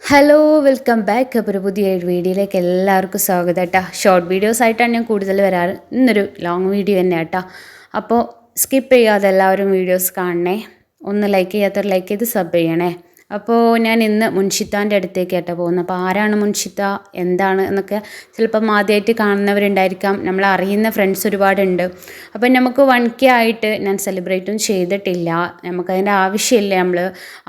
Hello welcome back. അപ്പോൾ ഒരു പുതിയ വീഡിയോയിലേക്ക് എല്ലാവർക്കും സ്വാഗതം കേട്ടോ. ഷോർട്ട് വീഡിയോസ് ആയിട്ടാണ് ഞാൻ കൂടുതൽ വരാറ്. ഇന്നൊരു ലോങ് വീഡിയോ തന്നെ കേട്ടോ. അപ്പോൾ സ്കിപ്പ് ചെയ്യാതെ എല്ലാവരും വീഡിയോസ് കാണണേ. ഒന്ന് ലൈക്ക് ചെയ്യാത്തവർ ലൈക്ക് ചെയ്ത് സബ് ചെയ്യണേ. അപ്പോൾ ഞാൻ ഇന്ന് മുൻഷിത്താൻ്റെ അടുത്തേക്ക് കേട്ടോ പോകുന്നത്. അപ്പോൾ ആരാണ് മുൻഷിത്ത, എന്താണ് എന്നൊക്കെ ചിലപ്പം ആദ്യമായിട്ട് കാണുന്നവരുണ്ടായിരിക്കാം. നമ്മൾ അറിയുന്ന ഫ്രണ്ട്സ് ഒരുപാടുണ്ട്. അപ്പം നമുക്ക് 1K ആയിട്ട് ഞാൻ സെലിബ്രേറ്റും ചെയ്തിട്ടില്ല. നമുക്കതിൻ്റെ ആവശ്യമില്ല. നമ്മൾ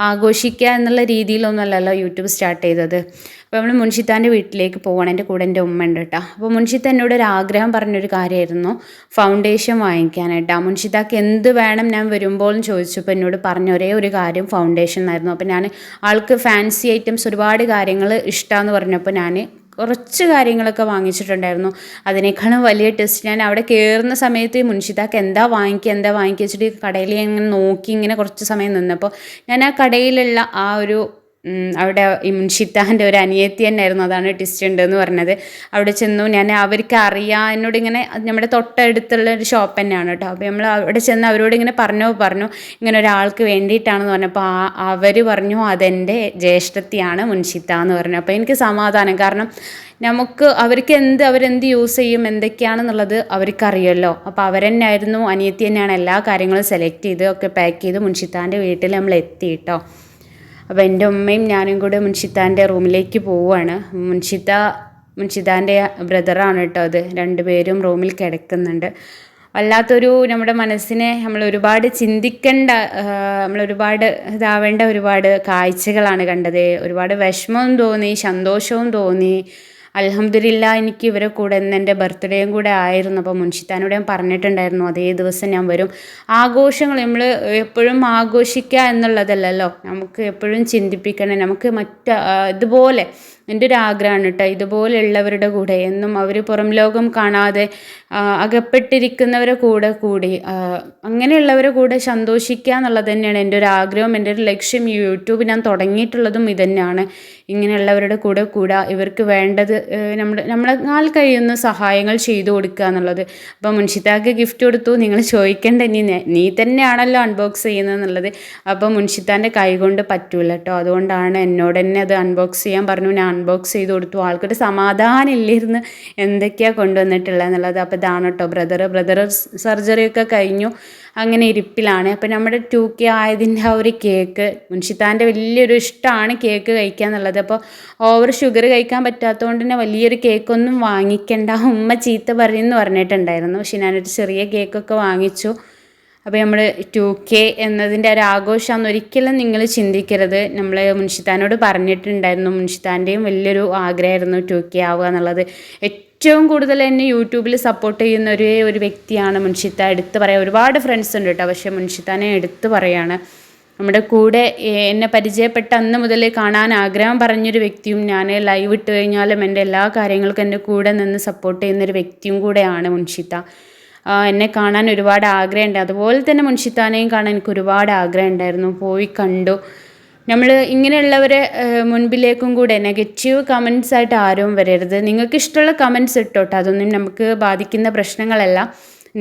ആഘോഷിക്കുക എന്നുള്ള രീതിയിലൊന്നുമല്ലല്ലോ യൂട്യൂബ് സ്റ്റാർട്ട് ചെയ്തത്. അപ്പോൾ നമ്മൾ മുൻഷിത്താൻ്റെ വീട്ടിലേക്ക് പോകണം. എൻ്റെ കൂടെ എൻ്റെ ഉമ്മ ഉണ്ട് കേട്ടോ. അപ്പോൾ മുൻഷിത്ത എന്നോട് ഒരു ആഗ്രഹം പറഞ്ഞൊരു കാര്യമായിരുന്നു ഫൗണ്ടേഷൻ വാങ്ങിക്കാനായിട്ടാണ്. മുൻഷിത്താക്ക് എന്ത് വേണം ഞാൻ വരുമ്പോഴും ചോദിച്ചപ്പോൾ എന്നോട് പറഞ്ഞ ഒരേ ഒരു കാര്യം ഫൗണ്ടേഷൻ എന്നായിരുന്നു. അപ്പോൾ ഞാൻ ആൾക്ക് ഫാൻസി ഐറ്റംസ് ഒരുപാട് കാര്യങ്ങൾ ഇഷ്ടമാണെന്ന് പറഞ്ഞപ്പോൾ ഞാൻ കുറച്ച് കാര്യങ്ങളൊക്കെ വാങ്ങിച്ചിട്ടുണ്ടായിരുന്നു. അതിനേക്കാളും വലിയ ടെസ്റ്റ് ഞാൻ അവിടെ കയറുന്ന സമയത്ത് മുൻഷിത്താക്ക് എന്താ വാങ്ങിക്കുക വെച്ചിട്ട് കടയിൽ ഇങ്ങനെ നോക്കി ഇങ്ങനെ കുറച്ച് സമയം നിന്നപ്പോൾ ഞാൻ ആ കടയിലുള്ള ആ ഒരു അവിടെ ഈ മുൻഷിത്താൻ്റെ ഒരു അനിയത്തി തന്നെയായിരുന്നു. അതാണ് ട്വിസ്റ്റ് ഉണ്ടെന്ന് പറഞ്ഞത്. അവിടെ ചെന്നു. ഞാൻ അവർക്ക് അറിയാം, എന്നോട് ഇങ്ങനെ നമ്മുടെ തൊട്ടടുത്തുള്ള ഒരു ഷോപ്പ് തന്നെയാണ് കേട്ടോ. അപ്പോൾ നമ്മൾ അവിടെ ചെന്ന് അവരോട് ഇങ്ങനെ പറഞ്ഞു ഇങ്ങനെ ഒരാൾക്ക് വേണ്ടിയിട്ടാണെന്ന് പറഞ്ഞപ്പോൾ അവർ പറഞ്ഞു അതെൻ്റെ ജ്യേഷ്ഠത്തിയാണ് മുൻഷിത്ത എന്ന് പറഞ്ഞു. അപ്പോൾ എനിക്ക് സമാധാനം. കാരണം നമുക്ക് അവരെന്ത് യൂസ് ചെയ്യും എന്തൊക്കെയാണെന്നുള്ളത് അവർക്കറിയുമല്ലോ. അപ്പോൾ അവരെന്നായിരുന്നു, അനിയത്തി തന്നെയാണ് എല്ലാ കാര്യങ്ങളും സെലക്ട് ചെയ്ത് ഒക്കെ പാക്ക് ചെയ്ത് മുൻഷിത്താൻ്റെ വീട്ടിൽ നമ്മൾ എത്തി കേട്ടോ. അപ്പോൾ എൻ്റെ ഉമ്മയും ഞാനും കൂടെ മുൻഷിത്താൻ്റെ റൂമിലേക്ക് പോവുകയാണ്. മുൻഷിത്താൻ്റെ ബ്രദറാണ് കേട്ടോ അത്. രണ്ടുപേരും റൂമിൽ കിടക്കുന്നുണ്ട്. വല്ലാത്തൊരു നമ്മുടെ മനസ്സിനെ നമ്മൾ ഒരുപാട് ചിന്തിക്കേണ്ട, നമ്മളൊരുപാട് ഇതാവേണ്ട ഒരുപാട് കാഴ്ചകളാണ് കണ്ടത്. ഒരുപാട് വിഷമവും തോന്നി, സന്തോഷവും തോന്നി. അൽഹംദുലില്ലാ എനിക്ക് ഇവരെ കൂടെ ഇന്ന് എൻ്റെ ബർത്ത്ഡേയും കൂടെ ആയിരുന്നു. അപ്പോൾ മുൻഷിത്താനോട് ഞാൻ പറഞ്ഞിട്ടുണ്ടായിരുന്നു അതേ ദിവസം ഞാൻ വരും. ആഘോഷങ്ങൾ നമ്മൾ എപ്പോഴും ആഘോഷിക്കുക എന്നുള്ളതല്ലല്ലോ, നമുക്ക് എപ്പോഴും ചിന്തിപ്പിക്കണം. നമുക്ക് ഇതുപോലെ എൻ്റെ ഒരു ആഗ്രഹമാണ് കേട്ടോ, ഇതുപോലെയുള്ളവരുടെ കൂടെ എന്നും അവർ പുറം ലോകം കാണാതെ അകപ്പെട്ടിരിക്കുന്നവരെ കൂടി അങ്ങനെയുള്ളവരെ കൂടെ സന്തോഷിക്കുക എന്നുള്ളത് തന്നെയാണ് എൻ്റെ ഒരു ആഗ്രഹം, എൻ്റെ ഒരു ലക്ഷ്യം. യൂട്യൂബ് ഞാൻ തുടങ്ങിയിട്ടുള്ളതും ഇതുതന്നെയാണ്. ഇങ്ങനെയുള്ളവരുടെ കൂടെ ഇവർക്ക് വേണ്ടത് നമ്മളെക്കാൾ കഴിയുന്ന സഹായങ്ങൾ ചെയ്തു കൊടുക്കുക എന്നുള്ളത്. അപ്പോൾ മുൻഷിത്താക്ക് ഗിഫ്റ്റ് കൊടുത്തു. നിങ്ങൾ ചോദിക്കേണ്ട നീ തന്നെയാണല്ലോ അൺബോക്സ് ചെയ്യുന്നത് എന്നുള്ളത്. അപ്പോൾ മുൻഷിത്താൻ്റെ കൈ കൊണ്ട് പറ്റൂല കേട്ടോ. അതുകൊണ്ടാണ് എന്നോട് തന്നെ അത് അൺബോക്സ് ചെയ്യാൻ പറഞ്ഞു. ഞാൻ അൺബോക്സ് ചെയ്ത് കൊടുത്തു. ആൾക്കൊരു സമാധാനം ഇല്ലായിരുന്നു എന്തൊക്കെയാണ് കൊണ്ടുവന്നിട്ടുള്ളത് എന്നുള്ളത്. അപ്പോൾ ഇതാണ് കേട്ടോ ബ്രദർ സർജറിയൊക്കെ കഴിഞ്ഞു, അങ്ങനെ ഇരിപ്പിലാണ്. അപ്പോൾ നമ്മുടെ 2K ആയതിൻ്റെ ആ ഒരു കേക്ക് മുൻഷിത്താൻ്റെ വലിയൊരു ഇഷ്ടമാണ് കേക്ക് കഴിക്കുക എന്നുള്ളത്. അപ്പോൾ ഓവർ ഷുഗർ കഴിക്കാൻ പറ്റാത്തതുകൊണ്ട് തന്നെ വലിയൊരു കേക്കൊന്നും വാങ്ങിക്കണ്ട, ഉമ്മ ചീത്ത പറയുമെന്ന് പറഞ്ഞിട്ടുണ്ടായിരുന്നു. പക്ഷെ ഞാനൊരു ചെറിയ കേക്കൊക്കെ വാങ്ങിച്ചു. അപ്പോൾ നമ്മൾ 2K എന്നതിൻ്റെ ഒരു ആഘോഷമാണെന്ന് ഒരിക്കലും നിങ്ങൾ ചിന്തിക്കരുത്. നമ്മൾ മുൻഷിത്താനോട് പറഞ്ഞിട്ടുണ്ടായിരുന്നു. മുൻഷിത്താൻ്റെയും വലിയൊരു ആഗ്രഹമായിരുന്നു 2K ആവുക എന്നുള്ളത്. ഏറ്റവും കൂടുതൽ എന്നെ യൂട്യൂബിൽ സപ്പോർട്ട് ചെയ്യുന്ന ഒരു വ്യക്തിയാണ് മുൻഷിത്ത. എടുത്ത് പറയാം, ഒരുപാട് ഫ്രണ്ട്സ് ഉണ്ട് കേട്ടോ, പക്ഷേ മുൻഷിത്താനെ എടുത്ത് പറയാണ്. നമ്മുടെ കൂടെ എന്നെ പരിചയപ്പെട്ട അന്ന് മുതൽ കാണാൻ ആഗ്രഹം പറഞ്ഞൊരു വ്യക്തിയും, ഞാൻ ലൈവ് ഇട്ട് കഴിഞ്ഞാലും എൻ്റെ എല്ലാ കാര്യങ്ങൾക്കും എൻ്റെ കൂടെ നിന്ന് സപ്പോർട്ട് ചെയ്യുന്നൊരു വ്യക്തിയും കൂടെയാണ് മുൻഷിത്ത. എന്നെ കാണാൻ ഒരുപാട് ആഗ്രഹമുണ്ട്. അതുപോലെ തന്നെ മുൻഷിത്താനെയും കാണാൻ എനിക്ക് ഒരുപാട് ആഗ്രഹം ഉണ്ടായിരുന്നു. പോയി കണ്ടു. നമ്മൾ ഇങ്ങനെയുള്ളവരെ മുൻപിലേക്കും കൂടെ നെഗറ്റീവ് കമൻസ് ആയിട്ട് ആരും വരരുത്. നിങ്ങൾക്ക് ഇഷ്ടമുള്ള കമൻസ് ഇട്ടോട്ടെ, അതൊന്നും നമുക്ക് ബാധിക്കുന്ന പ്രശ്നങ്ങളല്ല.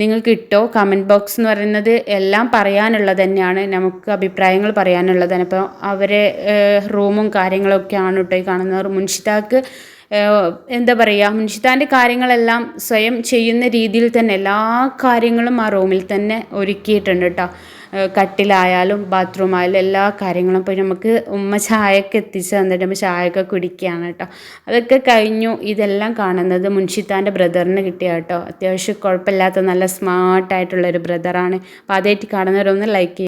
നിങ്ങൾക്ക് ഇട്ടോ. കമൻറ്റ് ബോക്സ് എന്ന് പറയുന്നത് എല്ലാം പറയാനുള്ളത് തന്നെയാണ്, നമുക്ക് അഭിപ്രായങ്ങൾ പറയാനുള്ളതാണ്. അപ്പോൾ അവരെ റൂമും കാര്യങ്ങളൊക്കെയാണ് കേട്ടോ ഈ കാണുന്നവർ. മുൻഷിത്താക്ക് എന്താ പറയുക, മുൻഷിത്താൻ്റെ കാര്യങ്ങളെല്ലാം സ്വയം ചെയ്യുന്ന രീതിയിൽ തന്നെ എല്ലാ കാര്യങ്ങളും ആ റൂമിൽ തന്നെ ഒരുക്കിയിട്ടുണ്ട് കേട്ടോ. കട്ടിലായാലും ബാത്റൂം ആയാലും എല്ലാ കാര്യങ്ങളും. അപ്പോൾ നമുക്ക് ഉമ്മ ചായയൊക്കെ എത്തിച്ച് തന്നിട്ട് നമ്മൾ ചായയൊക്കെ കുടിക്കുകയാണ് കേട്ടോ. അതൊക്കെ കഴിഞ്ഞു. ഇതെല്ലാം കാണുന്നത് മുൻഷിത്താൻ്റെ ബ്രദറിന് കിട്ടിയ കേട്ടോ. അത്യാവശ്യം കുഴപ്പമില്ലാത്ത നല്ല സ്മാർട്ടായിട്ടുള്ളൊരു ബ്രദറാണ്. അപ്പോൾ ആദ്യമായിട്ട് കാണുന്നവരൊന്ന് ലൈക്ക് ചെയ്യുക.